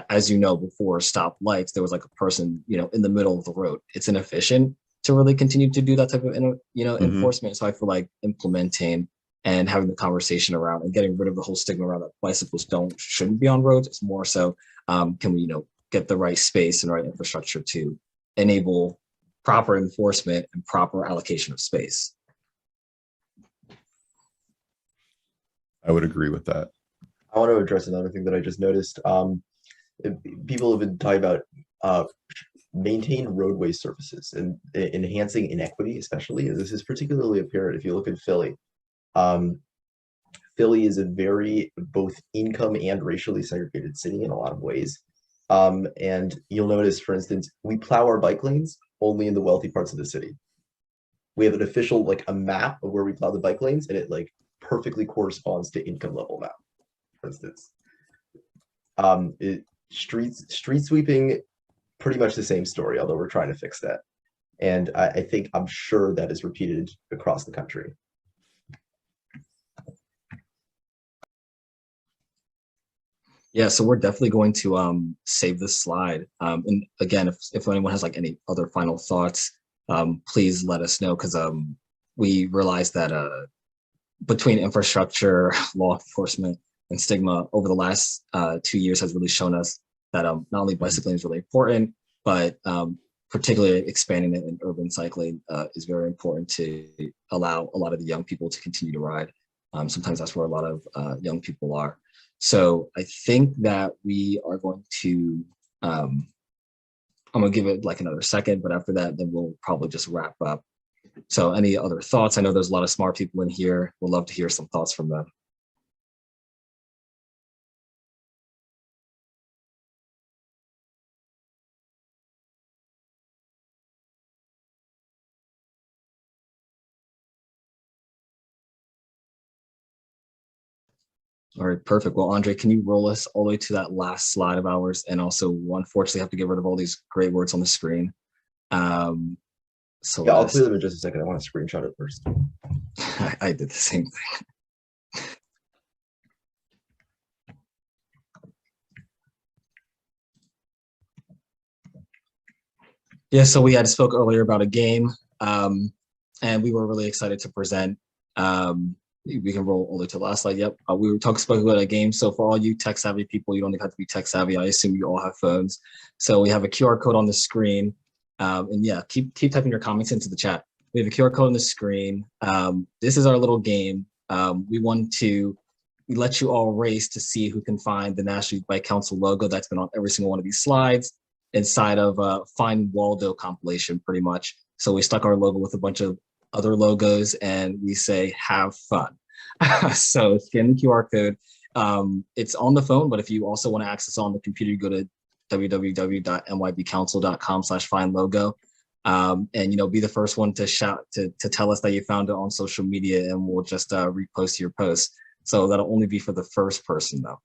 as you know, before stop lights, there was like a person, you know, in the middle of the road. It's inefficient to really continue to do that type of, enforcement. So I feel like implementing and having the conversation around and getting rid of the whole stigma around that bicycles shouldn't be on roads. It's more so, can we, get the right space and right infrastructure to enable proper enforcement and proper allocation of space. I would agree with that. I want to address another thing that I just noticed. People have been talking about maintain roadway surfaces and enhancing inequity, especially. This is particularly apparent if you look at Philly. Philly is a very both income and racially segregated city in a lot of ways. And you'll notice, for instance, we plow our bike lanes only in the wealthy parts of the city. We have an official, like a map of where we plow the bike lanes, and it like perfectly corresponds to income level map, for instance. Street sweeping, pretty much the same story, although we're trying to fix that. And I'm sure that is repeated across the country. Yeah, so we're definitely going to save this slide. And again, if anyone has like any other final thoughts, please let us know, because we realized that between infrastructure, law enforcement, and stigma over the last 2 years has really shown us that not only bicycling is really important, but particularly expanding it in urban cycling is very important to allow a lot of the young people to continue to ride. Sometimes that's where a lot of young people are. So I think that we are going to, I'm gonna give it like another second, but after that, then we'll probably just wrap up. So any other thoughts? I know there's a lot of smart people in here. We'd love to hear some thoughts from them. All right, perfect. Well, Andre, can you roll us all the way to that last slide of ours? And also, unfortunately, have to get rid of all these great words on the screen. So yeah, I'll clear them in just a second. I want to screenshot it first. I did the same thing. Yeah, so we had spoke earlier about a game, and we were really excited to present. We can roll all the way to the last slide. Yep, we were spoke about a game. So for all you tech savvy people, you don't even have to be tech savvy. I assume you all have phones. So we have a QR code on the screen, and yeah, keep typing your comments into the chat. We have a QR code on the screen. This is our little game. We want to let you all race to see who can find the National Youth Bike Council logo that's been on every single one of these slides inside of Find Waldo compilation, pretty much. So we stuck our logo with a bunch of other logos, and we say, have fun. So scan the QR code. It's on the phone, but if you also want to access on the computer, you go to www.nybcouncil.com/find-logo. And be the first one to shout to tell us that you found it on social media, and we'll just repost your post. So that'll only be for the first person though.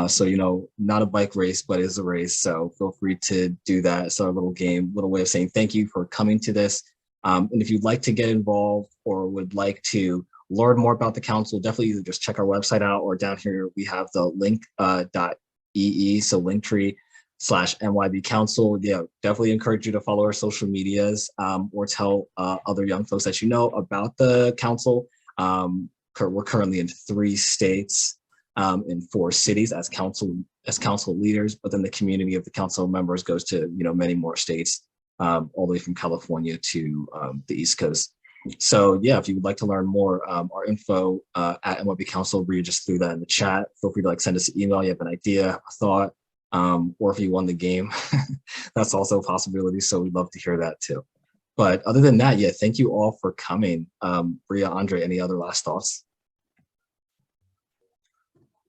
So not a bike race, but it's a race. So feel free to do that. It's our little game, little way of saying thank you for coming to this. And if you'd like to get involved or would like to learn more about the council, definitely either just check our website out, or down here we have the link.ee, so Linktree/NYB Council. Yeah, definitely encourage you to follow our social medias, or tell other young folks that you know about the council. We're currently in 3 states, in 4 cities as council leaders, but then the community of the council members goes to many more states, all the way from California to the East Coast. So yeah, if you would like to learn more, our info at NYB Council, Bria just threw that in the chat. Feel free to send us an email. You have an idea, a thought, or if you won the game, that's also a possibility. So we'd love to hear that too. But other than that, yeah, thank you all for coming. Bria, Andre, any other last thoughts?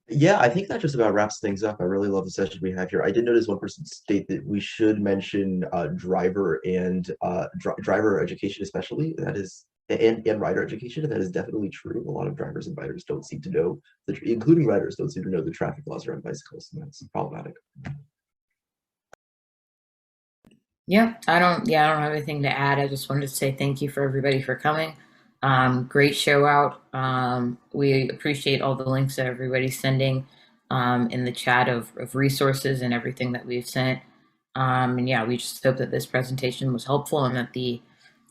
Yeah, I think that just about wraps things up. I really love the session we have here. I did notice one person state that we should mention driver and driver education, especially. That is, and rider education. That is definitely true. A lot of drivers and riders don't seem to know, including riders, don't seem to know the traffic laws around bicycles, and that's problematic. Yeah, I don't have anything to add. I just wanted to say thank you for everybody for coming. Great show out. We appreciate all the links that everybody's sending in the chat of resources and everything that we've sent. And yeah, we just hope that this presentation was helpful and that the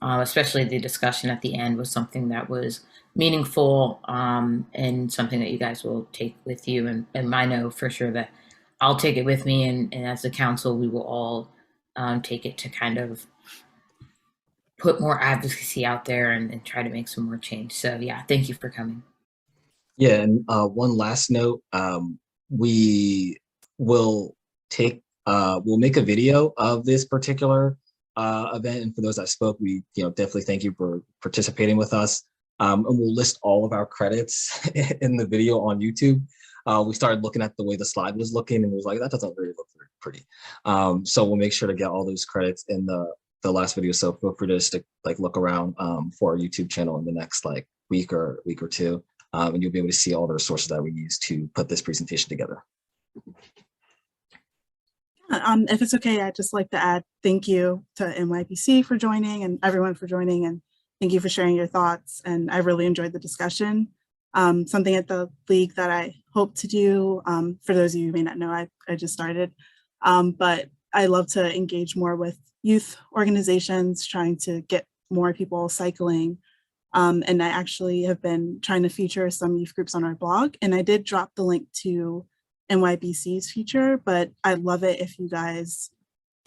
especially the discussion at the end was something that was meaningful and something that you guys will take with you. And I know for sure that I'll take it with me, and as a council, we will all take it to kind of put more advocacy out there and try to make some more change. So yeah, thank you for coming. Yeah, and one last note, we will we'll make a video of this particular event, and for those that spoke, we definitely thank you for participating with us. And we'll list all of our credits in the video on YouTube. We started looking at the way the slide was looking, and we was like, that doesn't really look very pretty. So we'll make sure to get all those credits in the last video. So feel free to stick look around for our YouTube channel in the next week or two. And you'll be able to see all the resources that we use to put this presentation together. If it's okay, I'd just like to add thank you to NYPC for joining and everyone for joining, and thank you for sharing your thoughts. And I really enjoyed the discussion. Something at the league that I hope to do, for those of you who may not know, I just started, but I love to engage more with youth organizations, trying to get more people cycling. And I actually have been trying to feature some youth groups on our blog, and I did drop the link to NYBC's feature, but I'd love it if you guys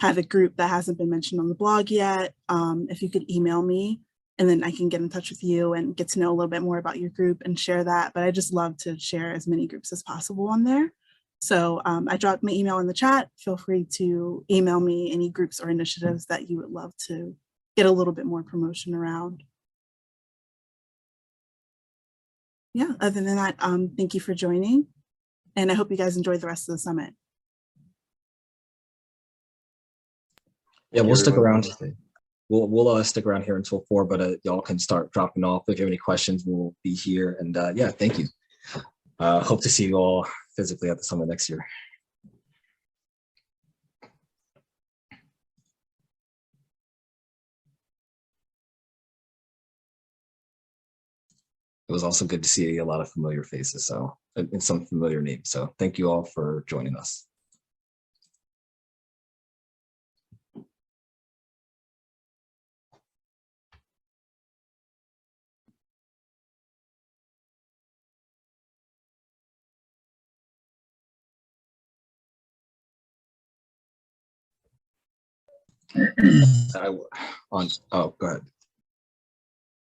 have a group that hasn't been mentioned on the blog yet. If you could email me, and then I can get in touch with you and get to know a little bit more about your group and share that. But I just love to share as many groups as possible on there. So I dropped my email in the chat. Feel free to email me any groups or initiatives that you would love to get a little bit more promotion around. Yeah, other than that, thank you for joining. And I hope you guys enjoyed the rest of the summit. Yeah, we'll stick around. We'll stick around here until 4, but y'all can start dropping off. If you have any questions, we'll be here. And yeah, thank you. Hope to see you all physically at the summit next year. It was also good to see a lot of familiar faces, and some familiar names. So thank you all for joining us. Oh, go ahead.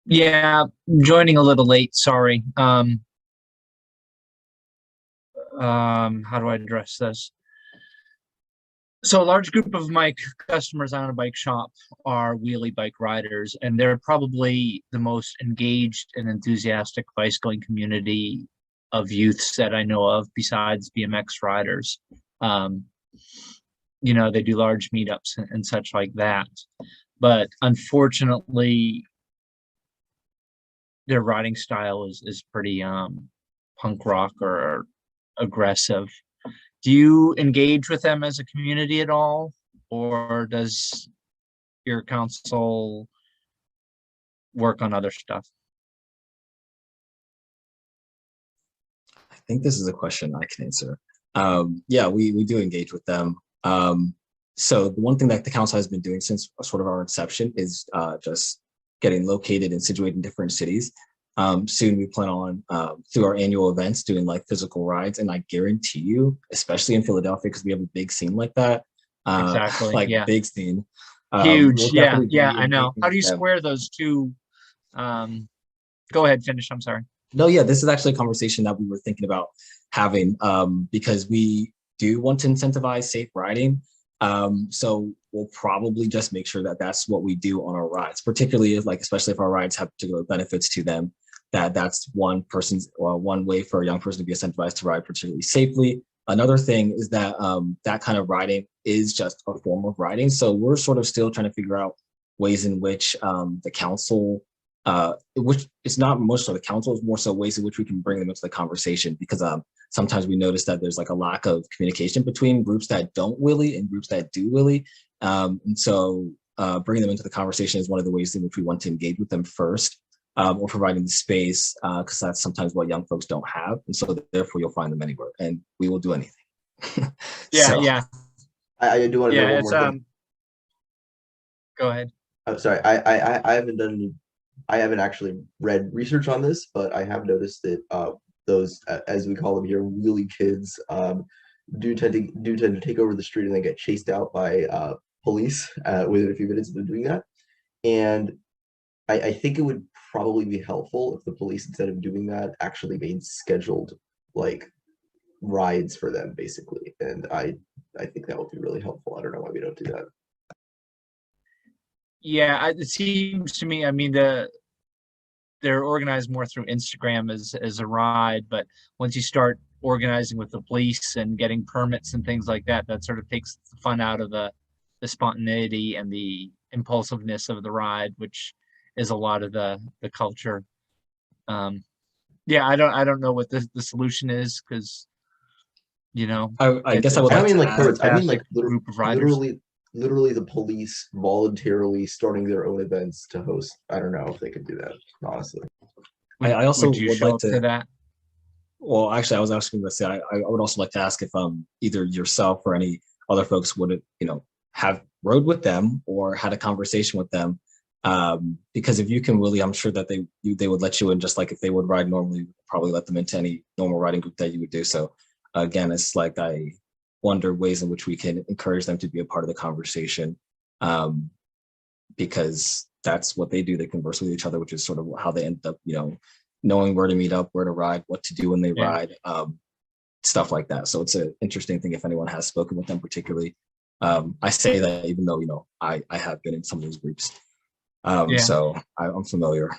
Yeah, joining a little late, sorry. How do I address this? So a large group of my customers on a bike shop are wheelie bike riders, and they're probably the most engaged and enthusiastic bicycling community of youths that I know of besides BMX riders. They do large meetups and such like that. But unfortunately, their riding style is pretty punk rock or aggressive. Do you engage with them as a community at all, or does your council work on other stuff? I think this is a question I can answer. Yeah, we do engage with them. So the one thing that the council has been doing since sort of our inception is just getting located and situated in different cities. Soon we plan on, through our annual events, doing physical rides. And I guarantee you, especially in Philadelphia, because we have a big scene like that. Exactly. Yeah. Big scene. Huge. We'll Yeah. I know. How do you them. square those two Go ahead, finish. I'm sorry. No, yeah, this is actually a conversation that we were thinking about having because we do want to incentivize safe riding. So we'll probably just make sure that that's what we do on our rides, particularly if, like, especially if our rides have particular benefits to them, that's one person's or one way for a young person to be incentivized to ride particularly safely. Another thing is that that kind of riding is just a form of riding. So we're sort of still trying to figure out ways in which the council, which it's not most of the council, is more so ways in which we can bring them into the conversation, because sometimes we notice that there's like a lack of communication between groups that don't willy and groups that do willy. And so bringing them into the conversation is one of the ways in which we want to engage with them first, or providing the space, because that's sometimes what young folks don't have. And so therefore you'll find them anywhere, and we will do anything. Yeah, So, yeah. I do want to know Yeah, one it's more thing. go ahead. I'm sorry, I haven't done any, I haven't actually read research on this, but I have noticed that those, as we call them here, wheelie kids, do tend to take over the street and then get chased out by police within a few minutes of them doing that. And I think it would probably be helpful if the police, instead of doing that, actually made scheduled like rides for them, basically. And I think that would be really helpful. I don't know why we don't do that. Yeah, it seems to me, I mean, they're organized more through Instagram as a ride, but once you start organizing with the police and getting permits and things like that, that sort of takes the fun out of the spontaneity and the impulsiveness of the ride, which is a lot of the culture. Yeah, I don't know what the solution is, because I guess I would I like mean, to like, add, I mean, like, group of riders. literally the police voluntarily starting their own events to host. I don't know if they could do that, honestly. I also Would you would show like up to that? Well, actually, I was asking to say I would also like to ask if either yourself or any other folks would have rode with them or had a conversation with them, because if you can really, I'm sure that they would let you in, just like if they would ride normally, you would probably let them into any normal riding group that you would do. So again, it's like I wonder ways in which we can encourage them to be a part of the conversation, because that's what they do. They converse with each other, which is sort of how they end up, knowing where to meet up, where to ride, what to do when they ride, stuff like that. So it's an interesting thing if anyone has spoken with them particularly. I say that even though, I have been in some of those groups. So I'm familiar.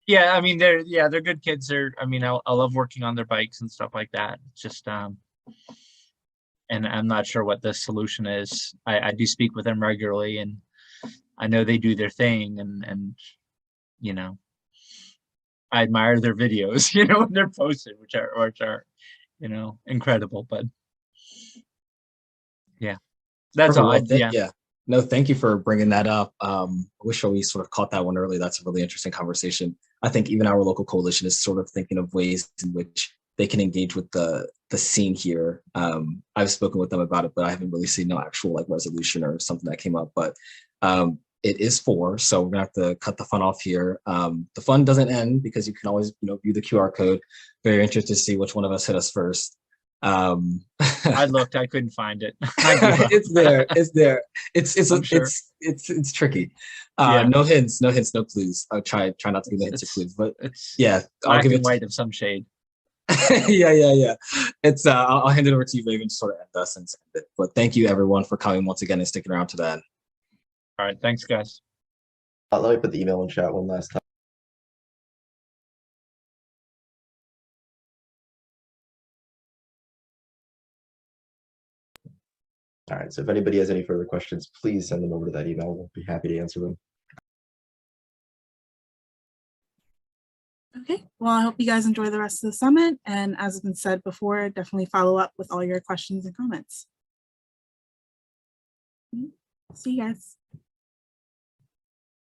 Yeah, I mean, they're good kids. I mean, I love working on their bikes and stuff like that. It's just, and I'm not sure what the solution is. I do speak with them regularly, and I know they do their thing, and I admire their videos, when they're posted, which are incredible. But yeah, that's all. Yeah. No, thank you for bringing that up. I wish we sort of caught that one early. That's a really interesting conversation. I think even our local coalition is sort of thinking of ways in which they can engage with the scene here. I've spoken with them about it, but I haven't really seen no actual resolution or something that came up. But it is 4, so we're gonna have to cut the fun off here. The fun doesn't end because you can always view the QR code. Very interested to see which one of us hit us first. I looked, I couldn't find it. It's there. It's tricky. No hints, no clues. I'll try not to give the hints or clues, but yeah, I'll give it white of some shade. yeah. It's I'll hand it over to you, Raven, to sort of end us and end it. But thank you everyone for coming once again and sticking around to the end. All right, thanks guys. Let me put the email in chat one last time. All right, so if anybody has any further questions, please send them over to that email. We'll be happy to answer them. Okay, well, I hope you guys enjoy the rest of the summit. And as has been said before, definitely follow up with all your questions and comments. See you guys.